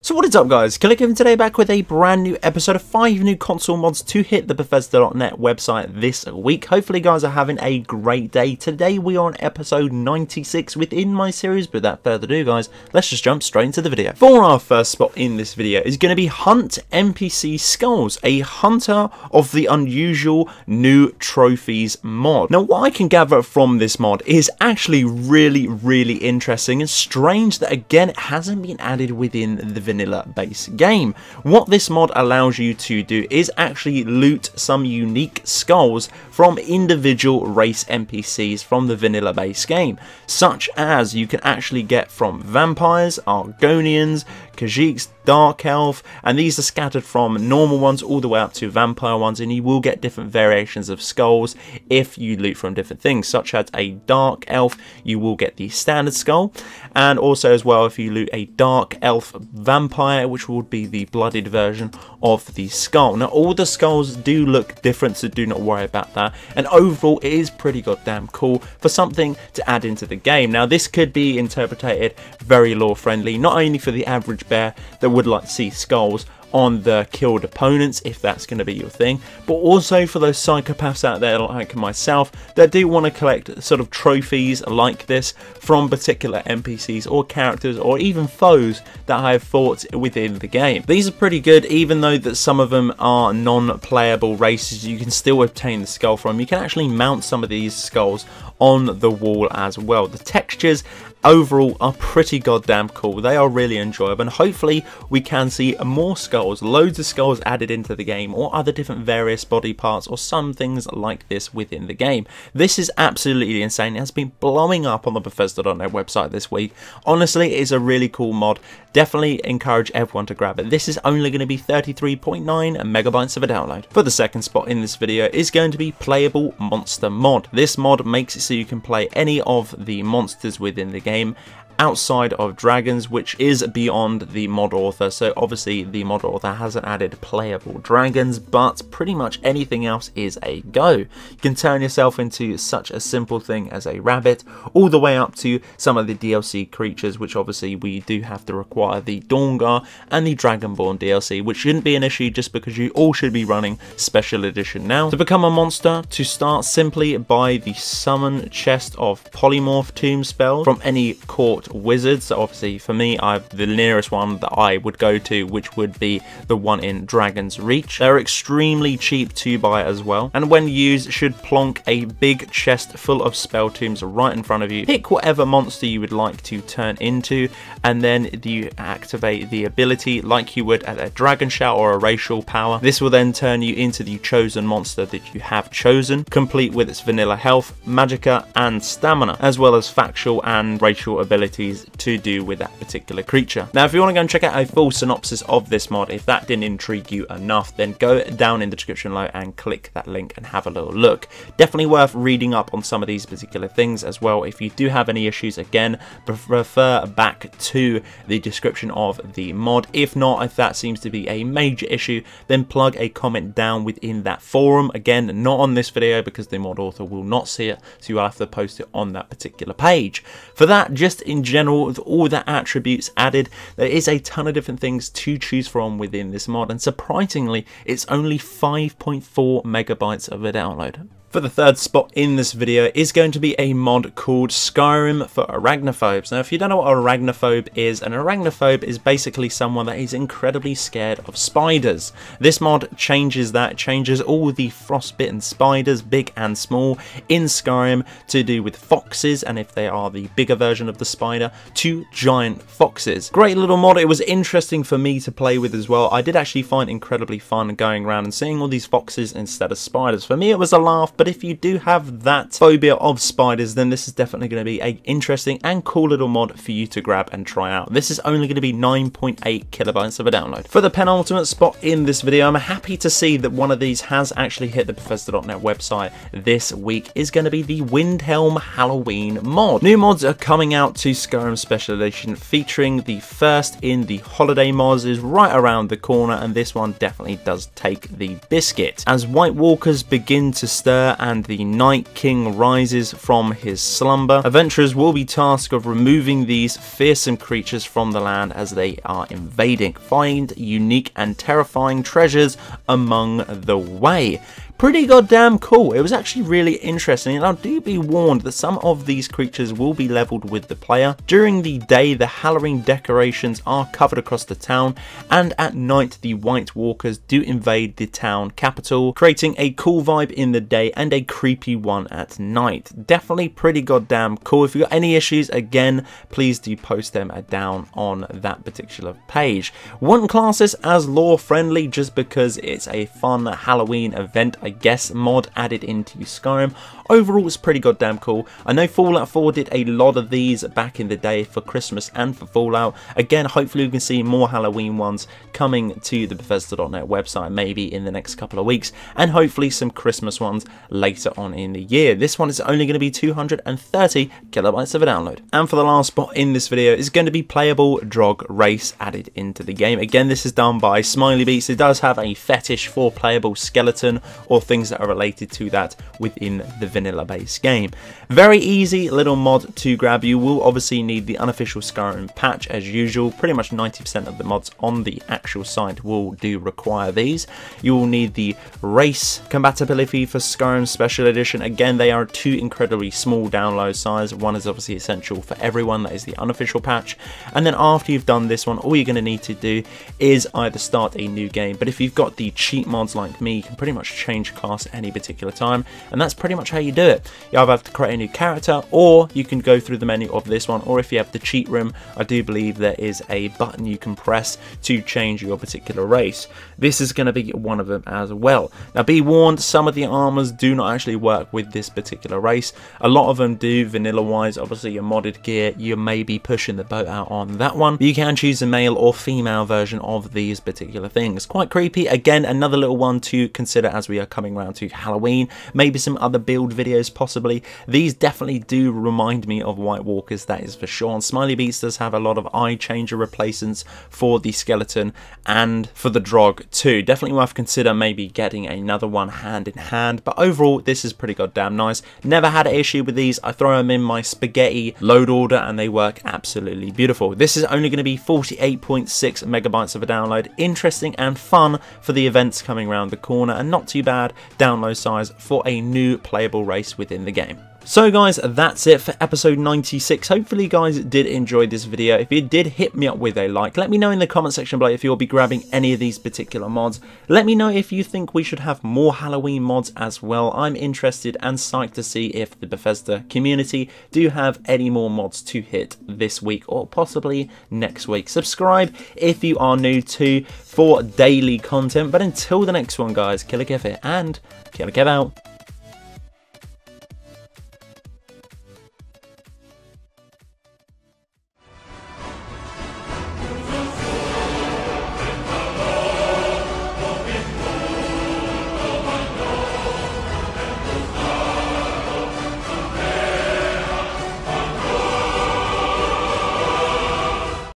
So what is up guys, Killerkev today back with a brand new episode of 5 new console mods to hit the Bethesda.net website this week. Hopefully guys are having a great day. Today we are on episode 96 within my series, but without further ado guys, let's just jump straight into the video. For our first spot in this video is going to be Hunt NPC Skulls, a Hunter of the Unusual New Trophies mod. Now what I can gather from this mod is actually really interesting and strange that again it hasn't been added within the vanilla base game. What this mod allows you to do is actually loot some unique skulls from individual race NPCs from the vanilla base game, such as you can actually get from vampires, Argonians, Khajiits, Dark Elf, and these are scattered from normal ones all the way up to vampire ones, and you will get different variations of skulls if you loot from different things, such as a Dark Elf you will get the standard skull, and also as well if you loot a Dark Elf vampire, which would be the bloodied version of the skull. Now all the skulls do look different, so do not worry about that, and overall it is pretty goddamn cool for something to add into the game. Now this could be interpreted very lore friendly, not only for the average bear that would like to see skulls on the killed opponents, if that's going to be your thing, but also for those psychopaths out there like myself that do want to collect sort of trophies like this from particular NPCs or characters or even foes that I have fought within the game. These are pretty good, even though that some of them are non-playable races you can still obtain the skull from. You can actually mount some of these skulls on the wall as well. The textures overall are pretty goddamn cool. They are really enjoyable, and hopefully we can see more skulls, loads of skulls added into the game, or other different various body parts or some things like this within the game. This is absolutely insane. It has been blowing up on the Bethesda.net website this week. Honestly, it is a really cool mod. Definitely encourage everyone to grab it. This is only going to be 33.9 megabytes of a download. For the second spot in this video is going to be Playable Monster mod. This mod makes it so you can play any of the monsters within the game outside of dragons, which is beyond the mod author. So obviously the mod author hasn't added playable dragons, but pretty much anything else is a go. You can turn yourself into such a simple thing as a rabbit, all the way up to some of the DLC creatures, which obviously we do have to require the Draugr and the Dragonborn DLC, which shouldn't be an issue just because you all should be running special edition now. To become a monster, to start simply by the summon chest of polymorph tomb spell from any court wizards. So obviously for me, I have the nearest one that I would go to, which would be the one in Dragon's Reach. They're extremely cheap to buy as well, and when used should plonk a big chest full of spell tombs right in front of you. Pick whatever monster you would like to turn into, and then you activate the ability like you would at a dragon shout or a racial power. This will then turn you into the chosen monster that you have chosen, complete with its vanilla health, magicka and stamina, as well as factual and racial abilities to do with that particular creature. Now if you want to go and check out a full synopsis of this mod, if that didn't intrigue you enough, then go down in the description below and click that link and have a little look. Definitely worth reading up on some of these particular things as well. If you do have any issues, again, refer back to the description of the mod. If not, if that seems to be a major issue, then plug a comment down within that forum. Again, not on this video because the mod author will not see it, so you'll have to post it on that particular page. For that, just in general, with all the attributes added, there is a ton of different things to choose from within this mod, and surprisingly it's only 5.4 megabytes of a download. For the third spot in this video is going to be a mod called Skyrim for Arachnophobes. Now if you don't know what an arachnophobe is, an arachnophobe is basically someone that is incredibly scared of spiders. This mod changes that, changes all the frostbitten spiders, big and small, in Skyrim to do with foxes, and if they are the bigger version of the spider, to giant foxes. Great little mod. It was interesting for me to play with as well. I did actually find incredibly fun going around and seeing all these foxes instead of spiders. For me it was a laugh, but if you do have that phobia of spiders, then this is definitely going to be an interesting and cool little mod for you to grab and try out. This is only going to be 9.8 kilobytes of a download. For the penultimate spot in this video, I'm happy to see that one of these has actually hit the Bethesda.net website this week, is going to be the Windhelm Halloween mod. New mods are coming out to Skyrim Special Edition, featuring the first in the holiday mods is right around the corner, and this one definitely does take the biscuit. As White Walkers begin to stir Draugr and the Night King rises from his slumber. Adventurers will be tasked of removing these fearsome creatures from the land as they are invading. Find unique and terrifying treasures among the way. Pretty goddamn cool. It was actually really interesting, and I do be warned that some of these creatures will be leveled with the player. During the day, the Halloween decorations are covered across the town, and at night the White Walkers do invade the town capital, creating a cool vibe in the day and a creepy one at night. Definitely pretty goddamn cool. If you got any issues, again, please do post them down on that particular page. Wouldn't class this as lore friendly just because it's a fun Halloween event, I guess, mod added into Skyrim. Overall, it's pretty goddamn cool. I know Fallout 4 did a lot of these back in the day for Christmas and for Fallout. Again, hopefully we can see more Halloween ones coming to the Bethesda.net website maybe in the next couple of weeks, and hopefully some Christmas ones later on in the year. This one is only going to be 230 kilobytes of a download. And for the last spot in this video is going to be playable Draugr race added into the game. Again, this is done by Smiley Beats. It does have a fetish for playable skeleton or things that are related to that within the vanilla based game. Very easy little mod to grab. You will obviously need the unofficial Skyrim patch as usual. Pretty much 90% of the mods on the actual site will do require these. You will need the race compatibility for Skyrim Special Edition. Again, they are two incredibly small download size. One is obviously essential for everyone, that is the unofficial patch, and then after you've done this one, all you're going to need to do is either start a new game, but if you've got the cheat mods like me, you can pretty much change class at any particular time, and that's pretty much how you do it. You either have to create a new character, or you can go through the menu of this one, or if you have the cheat room, I do believe there is a button you can press to change your particular race. This is going to be one of them as well. Now be warned, some of the armors do not actually work with this particular race. A lot of them do vanilla wise. Obviously your modded gear, you may be pushing the boat out on that one. You can choose a male or female version of these particular things. Quite creepy. Again, another little one to consider as we are coming around to Halloween. Maybe some other build videos possibly. These definitely do remind me of White Walkers, that is for sure. And Smiley Beats does have a lot of eye changer replacements for the skeleton and for the Draugr too. Definitely worth consider maybe getting another one hand in hand, but overall this is pretty goddamn nice. Never had an issue with these. I throw them in my spaghetti load order and they work absolutely beautiful. This is only going to be 48.6 megabytes of a download. Interesting and fun for the events coming around the corner, and not too bad download size for a new playable race within the game. So guys, that's it for episode 96. Hopefully you guys did enjoy this video. If you did, hit me up with a like. Let me know in the comment section below if you'll be grabbing any of these particular mods. Let me know if you think we should have more Halloween mods as well. I'm interested and psyched to see if the Bethesda community do have any more mods to hit this week or possibly next week. Subscribe if you are new too for daily content. But until the next one guys, Killerkev here and Killerkev out.